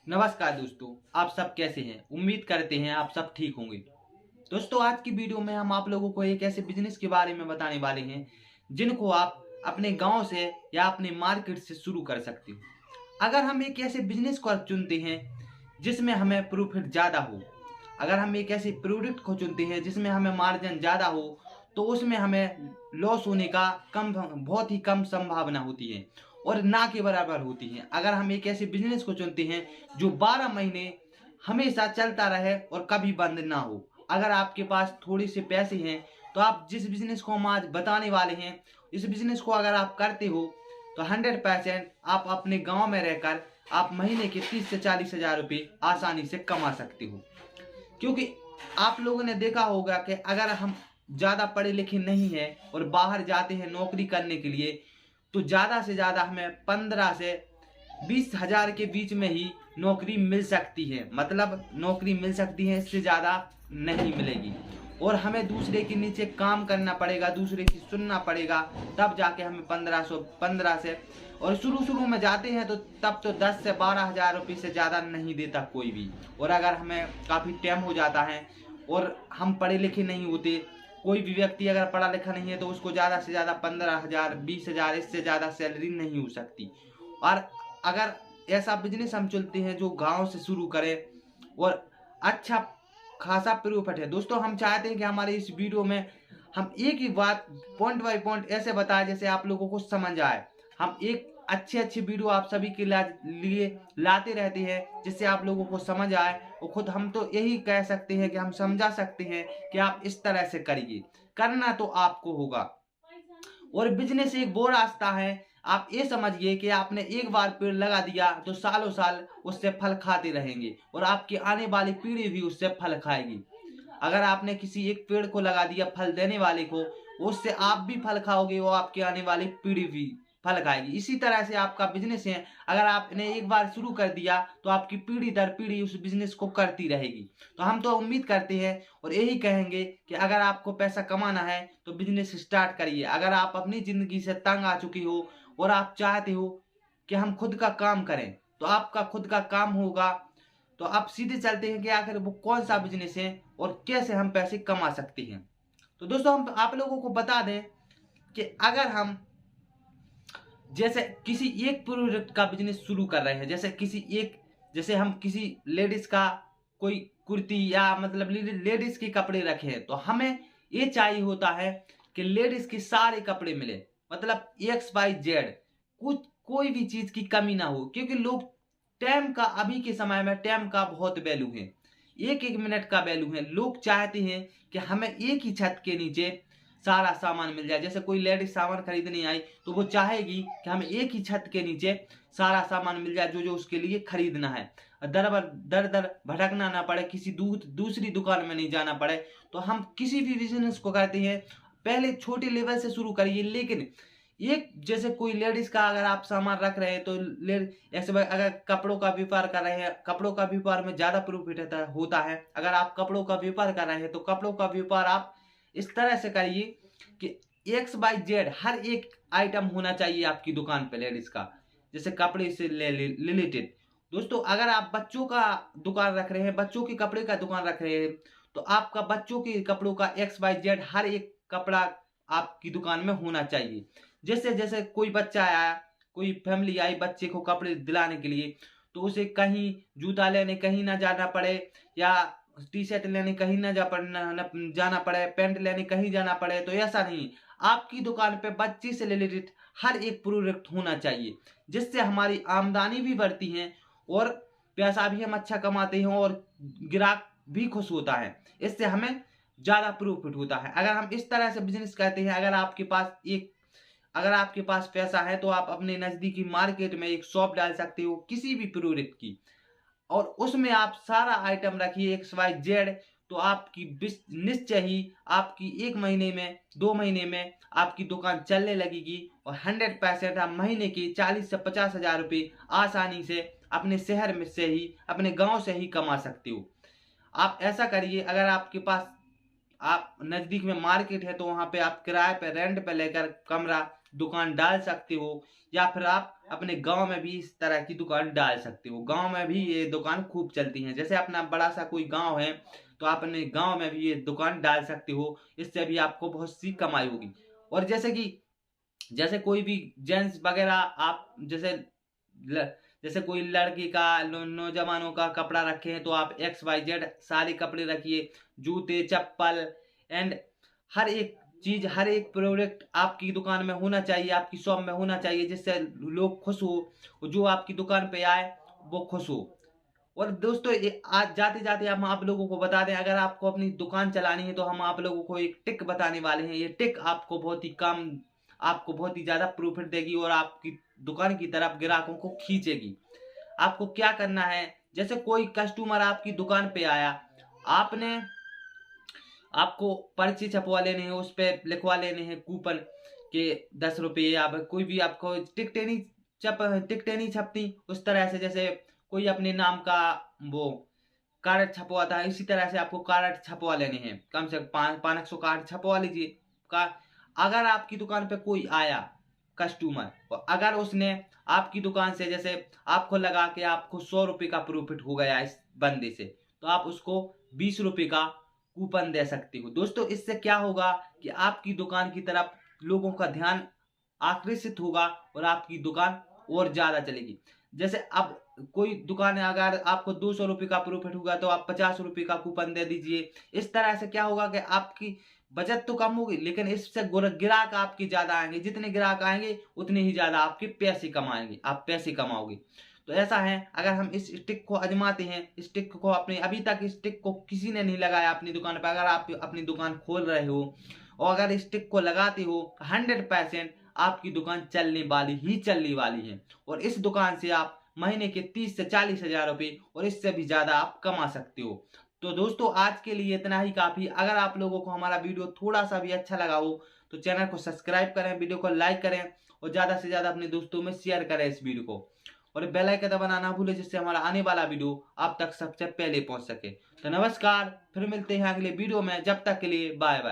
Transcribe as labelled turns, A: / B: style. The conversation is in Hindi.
A: नमस्कार दोस्तों, आप सब कैसे हैं? उम्मीद करते हैं आप सब ठीक होंगे। दोस्तों, आज की वीडियो में हम आप लोगों को एक ऐसे बिजनेस के बारे में बताने वाले हैं जिनको आप अपने गांव से या अपने मार्केट से शुरू कर सकते हो। अगर हम एक ऐसे बिजनेस को चुनते हैं जिसमें हमें प्रॉफिट ज़्यादा हो, अगर हम एक ऐसे प्रोडक्ट को चुनते हैं जिसमें हमें मार्जिन ज़्यादा हो, तो उसमें हमें लॉस होने का बहुत ही कम संभावना होती है और ना के बराबर होती है। अगर हम एक ऐसे बिजनेस को चुनते हैं जो 12 महीने हमेशा चलता रहे और कभी बंद ना हो। अगर आपके पास थोड़े से पैसे हैं तो आप जिस बिजनेस को हम आज बताने वाले हैं, इस बिजनेस को अगर आप करते हो तो 100% आप अपने गांव में रहकर आप महीने के 30 से 40 हजार रुपये आसानी से कमा सकते हो। क्योंकि आप लोगों ने देखा होगा कि अगर हम ज़्यादा पढ़े लिखे नहीं हैं और बाहर जाते हैं नौकरी करने के लिए, तो ज़्यादा से ज़्यादा हमें 15 से 20 हजार के बीच में ही नौकरी मिल सकती है। मतलब नौकरी मिल सकती है, इससे ज़्यादा नहीं मिलेगी और हमें दूसरे के नीचे काम करना पड़ेगा, दूसरे की सुनना पड़ेगा, तब जाके हमें 15 से और शुरू में जाते हैं तो तब तो 10 से 12 हजार रुपये से ज़्यादा नहीं देता कोई भी। और अगर हमें काफ़ी टाइम हो जाता है और हम पढ़े लिखे नहीं होते, कोई भी व्यक्ति अगर पढ़ा लिखा नहीं है तो उसको ज़्यादा से ज़्यादा 15 हजार 20 हजार, इससे ज़्यादा सैलरी नहीं हो सकती। और अगर ऐसा बिजनेस हम चुनते हैं जो गांव से शुरू करें और अच्छा खासा प्रॉफिट है। दोस्तों, हम चाहते हैं कि हमारे इस वीडियो में हम एक ही बात पॉइंट बाय पॉइंट ऐसे बताएं जैसे आप लोगों को समझ आए। हम एक अच्छे वीडियो आप सभी के लिए लाते रहते हैं जिससे आप लोगों को समझ आए और खुद हम तो यही कह सकते हैं कि हम समझा सकते हैं कि आप इस तरह से करिए। करना तो आपको होगा। और बिजनेस एक वो रास्ता है, आप ये समझिए कि आपने एक बार पेड़ लगा दिया तो सालों साल उससे फल खाते रहेंगे और आपकी आने वाली पीढ़ी भी उससे फल खाएगी। अगर आपने किसी एक पेड़ को लगा दिया फल देने वाले को, उससे आप भी फल खाओगे, वो आपकी आने वाली पीढ़ी भी फल खाएगी। इसी तरह से आपका बिजनेस है, अगर आपने एक बार शुरू कर दिया तो आपकी पीढ़ी दर पीढ़ी उस बिजनेस को करती रहेगी। तो हम तो उम्मीद करते हैं और यही कहेंगे कि अगर आपको पैसा कमाना है तो बिजनेस स्टार्ट करिए। अगर आप अपनी ज़िंदगी से तंग आ चुके हो और आप चाहते हो कि हम खुद का काम करें, तो आपका खुद का काम होगा। तो आप सीधे चलते हैं कि आखिर वो कौन सा बिजनेस है और कैसे हम पैसे कमा सकते हैं। तो दोस्तों, हम आप लोगों को बता दें कि अगर हम जैसे किसी एक प्रोडक्ट का बिजनेस शुरू कर रहे हैं, जैसे हम किसी लेडीज का कोई कुर्ती या मतलब लेडीज के कपड़े रखे हैं, तो हमें ये चाहिए होता है कि लेडीज के सारे कपड़े मिले। मतलब XYZ कुछ कोई भी चीज की कमी ना हो, क्योंकि लोग टाइम का, अभी के समय में टाइम का बहुत वैल्यू है, एक एक मिनट का वैल्यू है। लोग चाहते हैं कि हमें एक ही छत के नीचे सारा सामान मिल जाए। जैसे कोई लेडीज सामान खरीदने आई तो वो चाहेगी कि हमें एक ही छत के नीचे सारा सामान मिल जाए जो जो उसके लिए खरीदना है, दर दर भटकना ना पड़े, किसी दूसरी दुकान में नहीं जाना पड़े। तो हम किसी भी बिजनेस को करते हैं पहले छोटे लेवल से शुरू करिए, लेकिन एक जैसे कोई लेडीज का अगर आप सामान रख रहे हैं तो ऐसे अगर कपड़ों का व्यापार कर रहे हैं, कपड़ों का व्यापार में ज्यादा प्रॉफिट होता है। अगर आप कपड़ों का व्यापार कर रहे हैं तो कपड़ों का व्यापार आप इस तरह से करिए कि XYZ हर एक आइटम होना चाहिए आपकी दुकान पे लेडीज का, जैसे कपड़े से रिलेटेड। दोस्तों, अगर आप बच्चों का दुकान रख रहे हैं, बच्चों के कपड़े का दुकान रख रहे हैं, तो आपका बच्चों के कपड़ों का XYZ हर एक कपड़ा आपकी दुकान में होना चाहिए। जैसे जैसे कोई बच्चा आया, कोई फैमिली आई बच्चे को कपड़े दिलाने के लिए, तो उसे कहीं जूता लेने कहीं ना जाना पड़े, या टी शर्ट लेने कहीं जाना पड़े, पैंट लेने कहीं जाना पड़े। तो ऐसा नहीं, आपकी दुकान पे बच्चे से रिलेटेड हर एक प्रोडक्ट होना चाहिए, जिससे हमारी आमदनी भी बढ़ती है और पैसा भी हम अच्छा कमाते हैं और ग्राहक भी खुश होता है। इससे हमें ज्यादा प्रॉफिट होता है। अगर हम इस तरह से बिजनेस करते हैं, अगर आपके पास पैसा है तो आप अपने नजदीकी मार्केट में एक शॉप डाल सकते हो किसी भी प्रोडक्ट की, और उसमें आप सारा आइटम रखिए XYZ। तो आपकी निश्चय ही आपकी 1 महीने में 2 महीने में आपकी दुकान चलने लगेगी और 100% आप महीने के 40 से 50 हजार रुपये आसानी से अपने शहर में से ही, अपने गांव से ही कमा सकते हो। आप ऐसा करिए, अगर आपके पास आप नज़दीक में मार्केट है तो वहाँ पे आप किराए पे, रेंट पे लेकर कमरा दुकान डाल सकते हो, या फिर आप अपने गांव में भी इस तरह की दुकान डाल सकते हो। गांव में भी ये दुकान खूब चलती है। जैसे अपना बड़ा सा कोई गांव है तो आप अपने गांव में भी ये दुकान डाल सकते हो। इससे भी आपको बहुत सी कमाई होगी। और जैसे कोई भी जेंट्स वगैरह आप ल, जैसे कोई लड़की का नौजवानों का कपड़ा रखे हैं तो आप XYZ सारे कपड़े रखिए, जूते चप्पल एंड हर एक चीज, हर एक प्रोडक्ट आपकी दुकान में होना चाहिए, आपकी शॉप में होना चाहिए, जिससे लोग खुश हो, जो आपकी दुकान पे आए वो खुश हो। और दोस्तों आज जाते जाते हम आप लोगों को बता दें, अगर आपको अपनी दुकान चलानी है तो हम आप लोगों को एक टिक बताने वाले हैं। ये टिक आपको बहुत ही ज्यादा प्रॉफिट देगी और आपकी दुकान की तरफ ग्राहकों को खींचेगी। आपको क्या करना है, जैसे कोई कस्टमर आपकी दुकान पे आया, आपने आपको पर्ची छपवा लेने हैं, उस पे लिखवा लेने हैं कूपन के 10 रुपये, या कोई भी आपको टिकटें नहीं छपती उस तरह से, जैसे कोई अपने नाम का वो कार्ड छपवाता है, इसी तरह से आपको कार्ड छपवा लेने हैं। कम से कम 500 कार्ड छपवा लीजिए का। अगर आपकी दुकान पे कोई आया कस्टमर, और अगर उसने आपकी दुकान से, जैसे आपको लगा कि आपको 100 रुपये का प्रॉफिट हो गया इस बंदे से, तो आप उसको 20 रुपये का कूपन दे सकते हो। दोस्तों इससे क्या होगा कि आपकी दुकान की तरफ लोगों का ध्यान आकर्षित होगा और आपकी दुकान और ज्यादा चलेगी। जैसे अब कोई दुकान है, अगर आपको 200 रुपये का प्रॉफिट होगा तो आप 50 रुपये का कूपन दे दीजिए। इस तरह से क्या होगा कि आपकी बचत तो कम होगी, लेकिन इससे ग्राहक आपके ज्यादा आएंगे। जितने ग्राहक आएंगे उतने ही ज्यादा आपके पैसे कमाएंगे, आप पैसे कमाओगे। तो ऐसा है, अगर हम इस स्टिक को आजमाते हैं, इस स्टिक को अपने, अभी तक इस स्टिक को किसी ने नहीं लगाया अपनी दुकान पर, अगर आप अपनी दुकान खोल रहे हो और अगर इस स्टिक को लगाते हो, 100% आपकी दुकान चलने वाली है। और इस दुकान से आप महीने के 30 से 40 हजार रुपये और इससे भी ज्यादा आप कमा सकते हो। तो दोस्तों आज के लिए इतना ही काफी। अगर आप लोगों को हमारा वीडियो थोड़ा सा भी अच्छा लगा हो तो चैनल को सब्सक्राइब करें, वीडियो को लाइक करें और ज्यादा से ज्यादा अपने दोस्तों में शेयर करें इस वीडियो को, और बेल आइकन दबाना ना भूलें, जिससे हमारा आने वाला वीडियो आप तक सबसे पहले पहुंच सके। तो नमस्कार, फिर मिलते हैं अगले वीडियो में। जब तक के लिए बाय बाय।